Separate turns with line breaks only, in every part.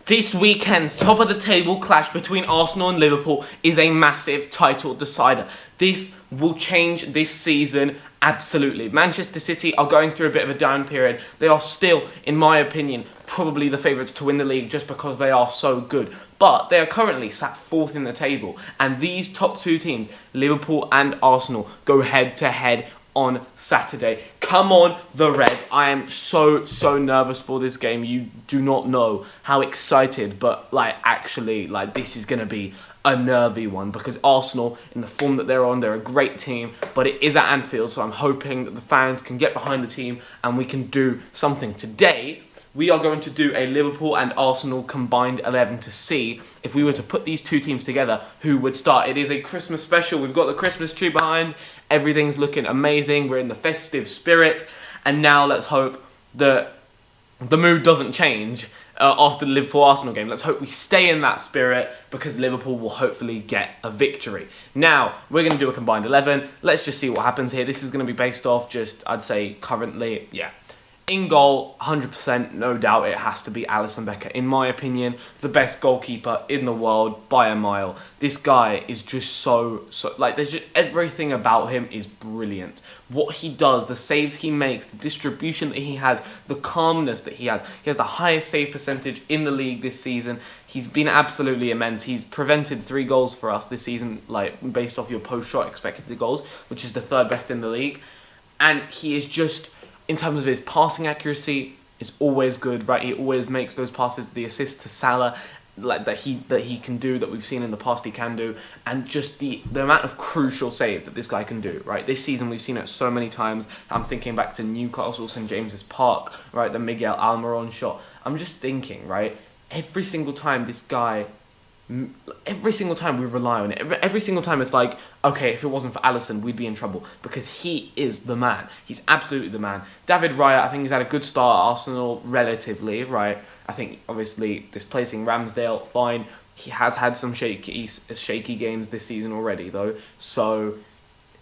This weekend's top of the table clash between Arsenal and Liverpool is a massive title decider. This will change this season absolutely. Manchester City are going through a bit of a down period. They are still, in my opinion, probably the favourites to win the league just because they are so good. But they are currently sat fourth in the table. And these top two teams, Liverpool and Arsenal, go head to head on Saturday. Come on, the Reds. I am so nervous for this game. You do not know how excited, but actually this is going to be a nervy one because Arsenal, in the form that they're on, they're a great team, but it is at Anfield, so I'm hoping that the fans can get behind the team and we can do something. Today, we are going to do a Liverpool and Arsenal combined 11 to see if we were to put these two teams together, who would start. It is a Christmas special. We've got the Christmas tree behind. Everything's looking amazing. We're in the festive spirit. And now let's hope that the mood doesn't change after the Liverpool-Arsenal game. Let's hope we stay in that spirit because Liverpool will hopefully get a victory. Now, we're going to do a combined 11. Let's just see what happens here. This is going to be based off just, I'd say, currently, in goal, 100%, no doubt, it has to be Alisson Becker. In my opinion, the best goalkeeper in the world by a mile. This guy is just so there's just everything about him is brilliant. What he does, the saves he makes, the distribution that he has, the calmness that he has. He has the highest save percentage in the league this season. He's been absolutely immense. He's prevented 3 goals for us this season, based off your post-shot expected goals, which is the 3rd best in the league. And he is just, in terms of his passing accuracy, is always good, right? He always makes those passes, the assist to Salah, that he can do, that we've seen in the past he can do, and just the amount of crucial saves that this guy can do, right? This season we've seen it so many times. I'm thinking back to Newcastle, St James's Park, right? The Miguel Almiron shot. I'm just thinking, right? Every single time we rely on it. Every single time it's like, okay, if it wasn't for Alisson, we'd be in trouble because he is the man. He's absolutely the man. David Raya, I think he's had a good start at Arsenal relatively, right? I think obviously displacing Ramsdale, fine. He has had some shaky games this season already though. So,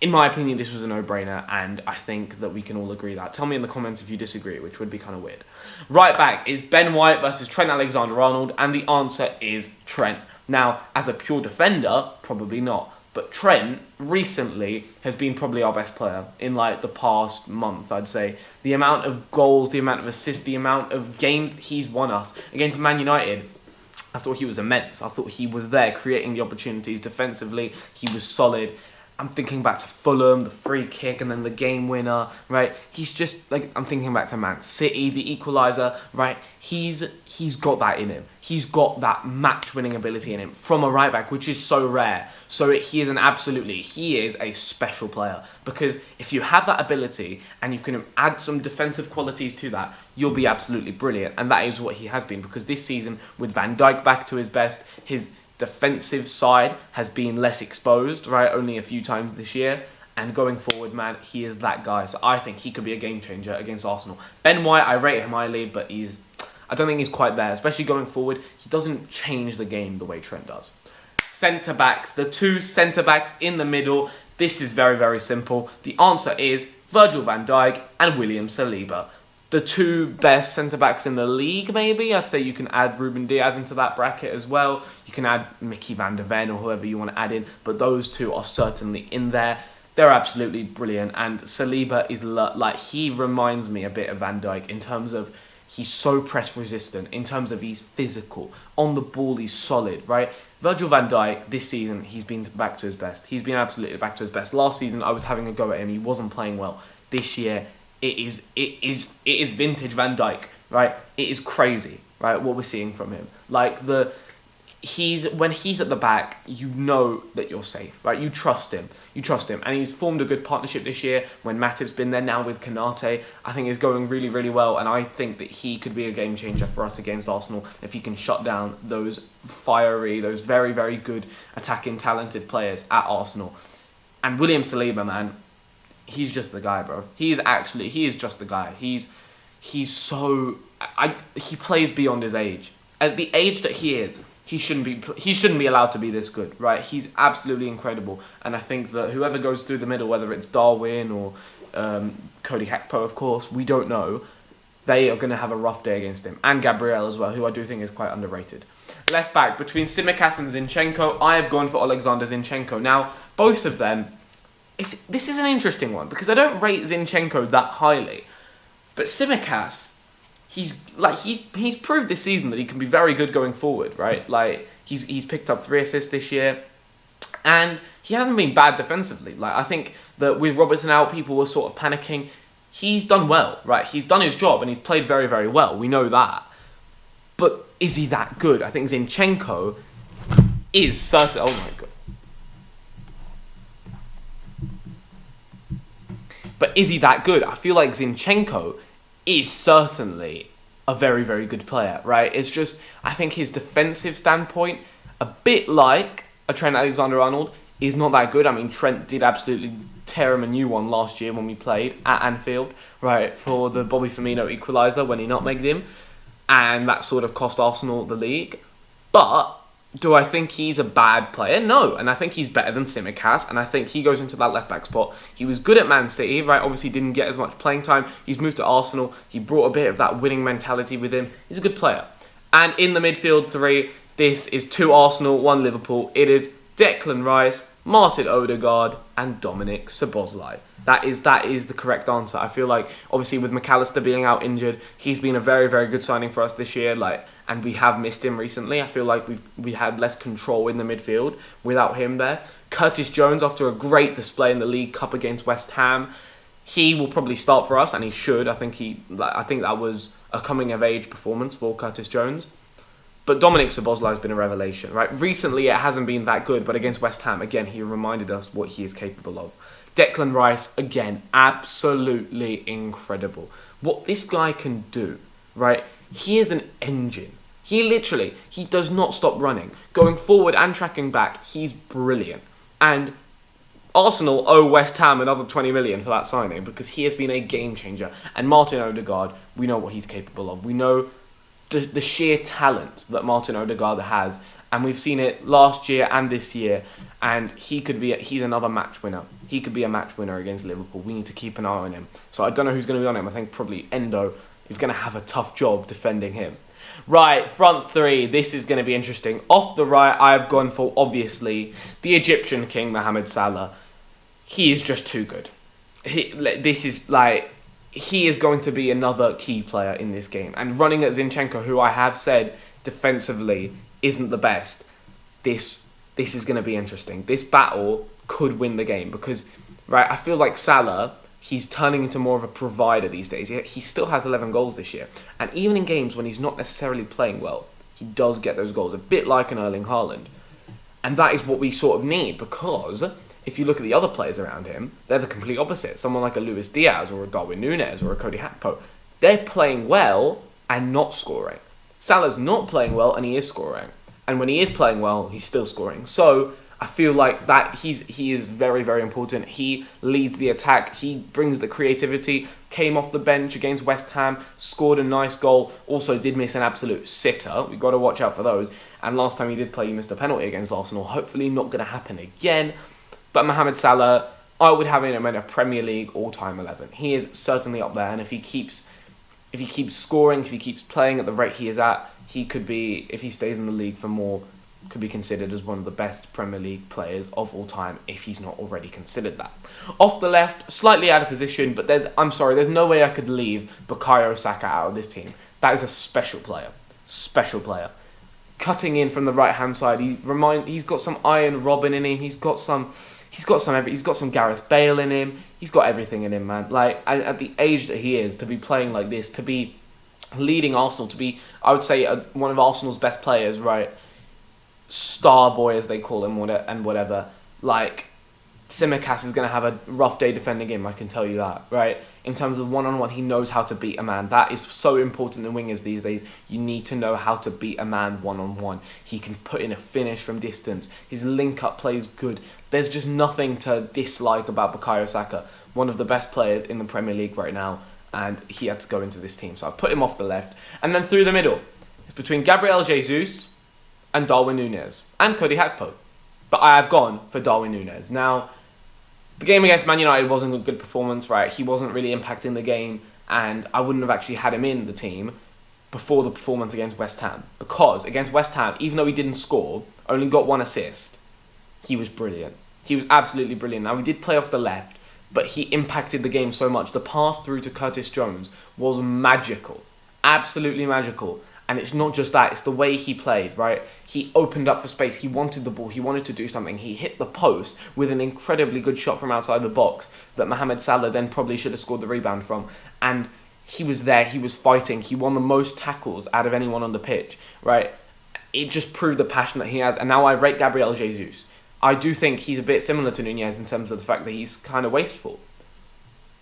in my opinion, this was a no-brainer, and I think that we can all agree that. Tell me in the comments if you disagree, which would be kind of weird. Right back is Ben White versus Trent Alexander-Arnold, and the answer is Trent. Now, as a pure defender, probably not. But Trent, recently, has been probably our best player in, the past month, I'd say. The amount of goals, the amount of assists, the amount of games that he's won us. Against Man United, I thought he was immense. I thought he was there creating the opportunities defensively. He was solid. I'm thinking back to Fulham, the free kick, and then the game winner, right? He's just, I'm thinking back to Man City, the equaliser, right? He's got that in him. He's got that match-winning ability in him from a right-back, which is so rare. So he is a special player. Because if you have that ability and you can add some defensive qualities to that, you'll be absolutely brilliant. And that is what he has been. Because this season, with Van Dijk back to his best, his defensive side has been less exposed, right? Only a few times this year. And going forward, man, he is that guy. So I think he could be a game changer against Arsenal. Ben White, I rate him highly, but I don't think he's quite there. Especially going forward, he doesn't change the game the way Trent does. Centre-backs, the 2 centre-backs in the middle. This is very, very simple. The answer is Virgil van Dijk and William Saliba. The 2 best centre-backs in the league, maybe. I'd say you can add Ruben Diaz into that bracket as well. You can add Mickey van der Ven or whoever you want to add in. But those 2 are certainly in there. They're absolutely brilliant. And Saliba is he reminds me a bit of Van Dijk in terms of he's so press resistant. In terms of he's physical. On the ball, he's solid, right? Virgil van Dijk, this season, he's been back to his best. He's been absolutely back to his best. Last season, I was having a go at him. He wasn't playing well. This year, it is vintage Van Dijk, right? It is crazy, right? What we're seeing from him, when he's at the back, you know that you're safe, right? You trust him, and he's formed a good partnership this year. When Matip's been there now with Konate, I think it's going really, really well, and I think that he could be a game changer for us against Arsenal if he can shut down those those very, very good attacking, talented players at Arsenal. And William Saliba, man. He's just the guy, bro. He is just the guy. He plays beyond his age. At the age that he is, he shouldn't be allowed to be this good, right? He's absolutely incredible. And I think that whoever goes through the middle, whether it's Darwin or Cody Gakpo, of course, we don't know. they are going to have a rough day against him. And Gabriel as well, who I do think is quite underrated. Left back, between Tsimikas and Zinchenko, I have gone for Alexander Zinchenko. Now, both of them, this is an interesting one, because I don't rate Zinchenko that highly. But Tsimikas, he's proved this season that he can be very good going forward, right? Like, he's picked up 3 assists this year, and he hasn't been bad defensively. Like, I think that with Robertson out, people were sort of panicking. He's done well, right? He's done his job and he's played very, very well. We know that. But is he that good? I think Zinchenko is certain. Oh my god. But is he that good? I feel like Zinchenko is certainly a very, very good player, right? It's just, I think his defensive standpoint, a bit like a Trent Alexander-Arnold, is not that good. I mean, Trent did absolutely tear him a new one last year when we played at Anfield, right, for the Bobby Firmino equaliser when he nutmegged him, and that sort of cost Arsenal the league. But do I think he's a bad player? No, and I think he's better than Tsimikas, and I think he goes into that left-back spot. He was good at Man City, right? Obviously didn't get as much playing time. He's moved to Arsenal. He brought a bit of that winning mentality with him. He's a good player. And in the midfield three, this is 2 Arsenal, 1 Liverpool. It is Declan Rice, Martin Odegaard, and Dominic Szoboszlai. That is the correct answer. I feel like, obviously, with McAllister being out injured, he's been a very, very good signing for us this year. And we have missed him recently. I feel like we had less control in the midfield without him there. Curtis Jones, after a great display in the League Cup against West Ham, he will probably start for us, and he should. I think that was a coming of age performance for Curtis Jones. But Dominic Szoboszlai has been a revelation, right? Recently, it hasn't been that good, but against West Ham, again, he reminded us what he is capable of. Declan Rice, again, absolutely incredible. What this guy can do, right? He is an engine. He does not stop running. Going forward and tracking back, he's brilliant. And Arsenal owe West Ham another 20 million for that signing, because he has been a game changer. And Martin Odegaard, we know what he's capable of. We know the sheer talent that Martin Odegaard has, and we've seen it last year and this year, and he's another match winner. He could be a match winner against Liverpool. We need to keep an eye on him. So I don't know who's going to be on him. I think probably Endo is going to have a tough job defending him. Right, front three, this is going to be interesting. Off the right, I've gone for, obviously, the Egyptian king, Mohamed Salah. He is just too good. He is going to be another key player in this game. And running at Zinchenko, who I have said defensively isn't the best, this is going to be interesting. This battle could win the game because, right, I feel like Salah, he's turning into more of a provider these days. He still has 11 goals this year. And even in games when he's not necessarily playing well, he does get those goals, a bit like an Erling Haaland. And that is what we sort of need, because if you look at the other players around him, they're the complete opposite. Someone like a Luis Diaz or a Darwin Núñez or a Cody Gakpo, they're playing well and not scoring. Salah's not playing well and he is scoring. And when he is playing well, he's still scoring. So I feel like that he is very, very important. He leads the attack. He brings the creativity. Came off the bench against West Ham, scored a nice goal. Also did miss an absolute sitter. We've got to watch out for those. And last time he did play, he missed a penalty against Arsenal. Hopefully not going to happen again. But Mohamed Salah, I would have him in a Premier League all-time 11. He is certainly up there, and if he keeps scoring, if he keeps playing at the rate he is at, he could be, if he stays in the league for more, could be considered as one of the best Premier League players of all time, if he's not already considered that. Off the left, slightly out of position, but there's no way I could leave Bukayo Saka out of this team. That is a special player. Special player. Cutting in from the right-hand side, he's got some Iron Robin in him, he's got some Gareth Bale in him. He's got everything in him, man. Like, at the age that he is, to be playing like this, to be leading Arsenal, to be, I would say, one of Arsenal's best players, right? Star boy, as they call him, and whatever. Like, Tsimikas is going to have a rough day defending him, I can tell you that, right? In terms of one-on-one, he knows how to beat a man. That is so important in wingers these days. You need to know how to beat a man one-on-one. He can put in a finish from distance. His link-up play is good. There's just nothing to dislike about Bukayo Saka. One of the best players in the Premier League right now, and he had to go into this team. So I've put him off the left. And then through the middle, it's between Gabriel Jesus and Darwin Núñez and Cody Gakpo. But I have gone for Darwin Núñez. Now, the game against Man United wasn't a good performance, right? He wasn't really impacting the game, and I wouldn't have actually had him in the team before the performance against West Ham. Because against West Ham, even though he didn't score, only got 1 assist, he was brilliant. He was absolutely brilliant. Now, he did play off the left, but he impacted the game so much. The pass through to Curtis Jones was magical. Absolutely magical. And it's not just that, it's the way he played, right? He opened up for space. He wanted the ball. He wanted to do something. He hit the post with an incredibly good shot from outside the box that Mohamed Salah then probably should have scored the rebound from. And he was there. He was fighting. He won the most tackles out of anyone on the pitch, right? It just proved the passion that he has. And now I rate Gabriel Jesus. I do think he's a bit similar to Nunez in terms of the fact that he's kind of wasteful.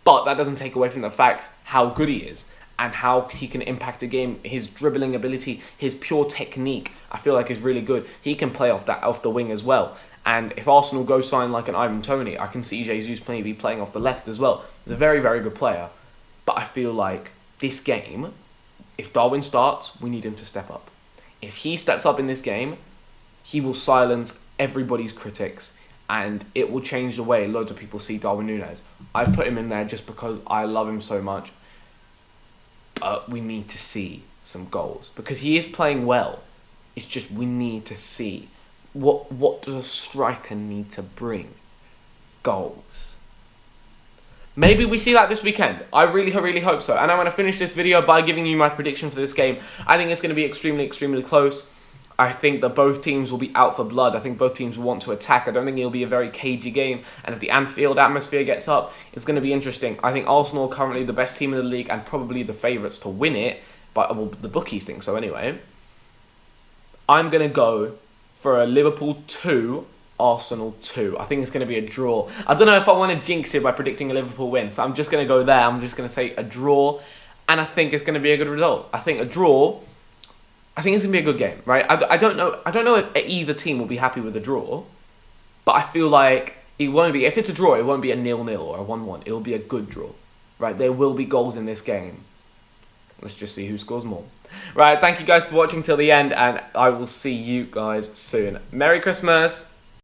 But that doesn't take away from the fact how good he is and how he can impact a game. His dribbling ability, his pure technique, I feel like is really good. He can play off the wing as well. And if Arsenal go sign like an Ivan Toney, I can see Jesus maybe playing off the left as well. He's a very, very good player. But I feel like this game, if Darwin starts, we need him to step up. If he steps up in this game, he will silence everybody's critics and it will change the way loads of people see Darwin Nunez. I've put him in there just because I love him so much. But we need to see some goals because he is playing well. It's just we need to see what does a striker need to bring? Goals. Maybe we see that this weekend. I really, really hope so. And I'm going to finish this video by giving you my prediction for this game. I think it's going to be extremely, extremely close. I think that both teams will be out for blood. I think both teams will want to attack. I don't think it'll be a very cagey game. And if the Anfield atmosphere gets up, it's going to be interesting. I think Arsenal are currently the best team in the league and probably the favourites to win it. But well, the bookies think so anyway. I'm going to go for a Liverpool 2, Arsenal 2. I think it's going to be a draw. I don't know if I want to jinx it by predicting a Liverpool win. So I'm just going to go there. I'm just going to say a draw. And I think it's going to be a good result. I think a draw... I think it's going to be a good game, right? I don't know if either team will be happy with a draw, but I feel like it won't be. If it's a draw, it won't be a 0-0 or a 1-1. It will be a good draw, right? There will be goals in this game. Let's just see who scores more. Right, thank you guys for watching till the end, and I will see you guys soon. Merry Christmas!